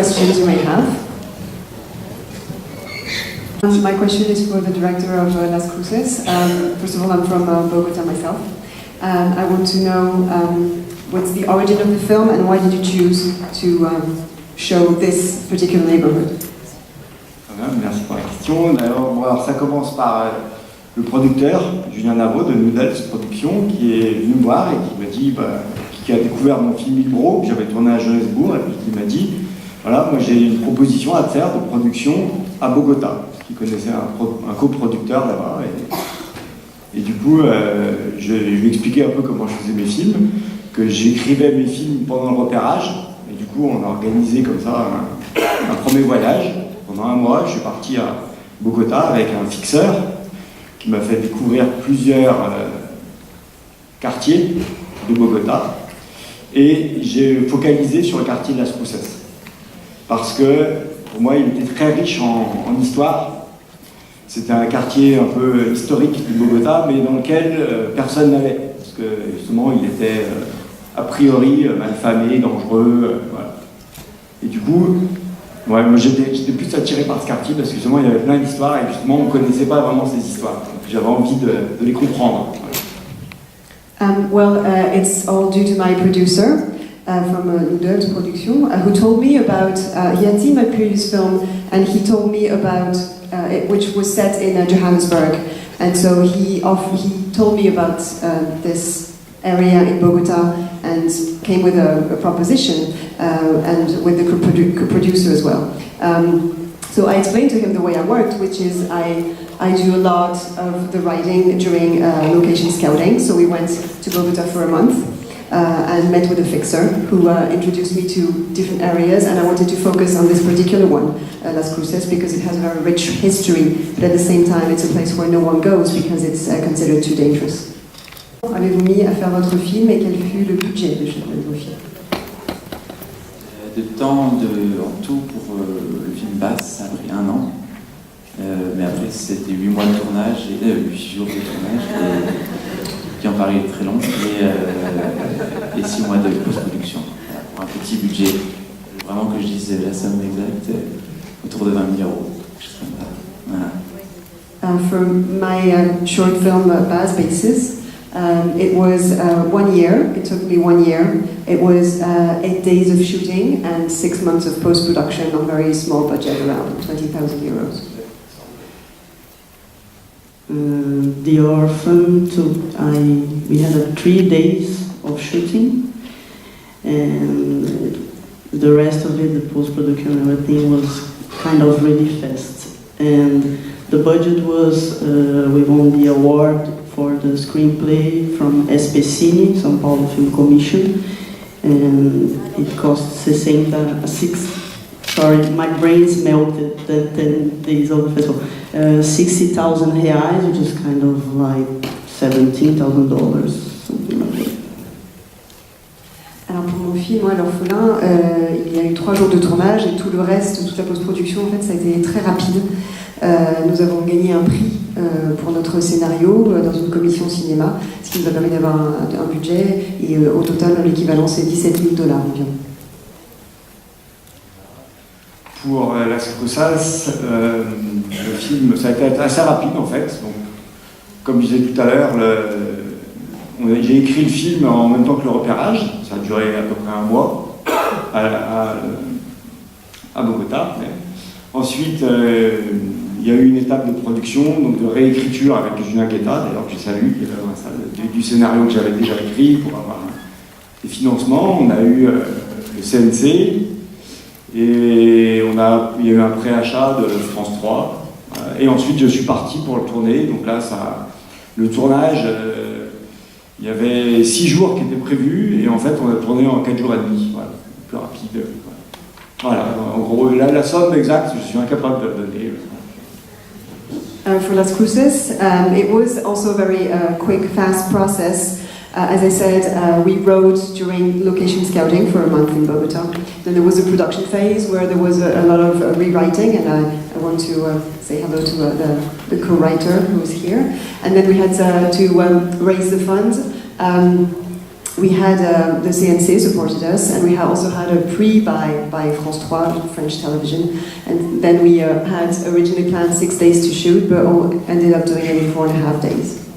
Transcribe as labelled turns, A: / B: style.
A: Questions you may have. My question is for the director of Las Cruces. First of all, I'm from Bogota myself. I want to know what's the origin of the film and why did you choose to show this particular neighborhood?
B: Merci pour la question. Alors, ça commence par le producteur, Julien Navo de Noodles Productions, qui est venu me voir et qui m'a dit, qui a découvert mon film Milbro, que j'avais tourné à Johannesburg, et puis qui m'a dit, voilà, moi j'ai une proposition à te faire de production à Bogota, parce qu'il connaissait un coproducteur là-bas. Et du coup, je lui ai expliqué un peu comment je faisais mes films, que j'écrivais mes films pendant le repérage, et du coup on a organisé comme ça un premier voyage. Pendant un mois, je suis parti à Bogota avec un fixeur qui m'a fait découvrir plusieurs quartiers de Bogota, et j'ai focalisé sur le quartier de Las Cruces. Parce que, pour moi, il était très riche en histoire. C'était un quartier un peu historique de Bogota, mais dans lequel personne n'allait. Parce que, justement, il était a priori malfamé, dangereux. Voilà. Et du coup, moi j'étais plus attiré par ce quartier parce que, justement, il y avait plein d'histoires et, justement, on ne connaissait pas vraiment ces histoires. Donc, j'avais envie de les comprendre.
A: Voilà. It's all due to my producer. From Noodles Production, who told me about, he had seen my previous film, and he told me about it, which was set in Johannesburg, and so he told me about this area in Bogota, and came with a proposition, and with the co-producer as well. So I explained to him the way I worked, which is I do a lot of the writing during location scouting, so we went to Bogota for a month. And met with a fixer who introduced me to different areas, and I wanted to focus on this particular one, Las Cruces, because it has a very rich history, but at the same time it's a place where no one goes because it's considered too dangerous. Avez-vous mis à faire votre film et quel fut le budget de vos films?
C: De temps en tout pour le film Basse, ça a pris 1 an, mais après c'était 8 mois de tournage, 8 jours de tournage, qui en paraît très long, et 6 mois de post-production, pour un petit budget. Vraiment que je dise la somme exacte, autour de 20 000 euros. Voilà.
A: For my short film Baz Basis, it was 1 year, it took me 1 year. It was 8 days of shooting and 6 months of post-production on very small budget, around 20,000 euros.
D: The Orphan we had 3 days of shooting, and the rest of it, the post-production and everything, was kind of really fast. And the budget was, we won the award for the screenplay from SPCine, São Paulo Film Commission, and it cost sorry, my brain's melted the 10 days of the festival. 60,000 reais, which is kind of like $17,000, something like that.
A: Alors pour mon film, L'Orphelin, il y a eu 3 jours de tournage et tout le reste, toute la post-production, en fait, ça a été très rapide. Nous avons gagné un prix pour notre scénario dans une commission cinéma, ce qui nous a permis d'avoir un budget, et au total, l'équivalent, c'est $17 000 environ.
B: Pour Las Cruces, le film, ça a été assez rapide en fait. Donc, comme je disais tout à l'heure, j'ai écrit le film en même temps que le repérage. Ça a duré à peu près 1 mois à Bogota. Ensuite, il y a eu une étape de production, donc de réécriture avec Julien Guetta, d'ailleurs que je salue, du scénario que j'avais déjà écrit pour avoir des financements. On a eu le CNC. Et il y a eu un préachat de France 3. Et ensuite, je suis parti pour le tourner. Donc là, le tournage, il y avait 6 jours qui étaient prévus. Et en fait, on a tourné en 4 jours et demi. Voilà, plus rapide. Voilà, en gros, là, la somme exacte, je suis incapable de la donner.
A: For Las Cruces, it was also a very quick, fast process. As I said, we wrote during location scouting for a month in Bogota. Then there was a production phase where there was a lot of rewriting, and I want to say hello to the co-writer who is here. And then we had to raise the funds. we had the CNC supported us, and we also had a pre by France 3, French television, and then we had originally planned 6 days to shoot, but ended up doing it in 4.5 days.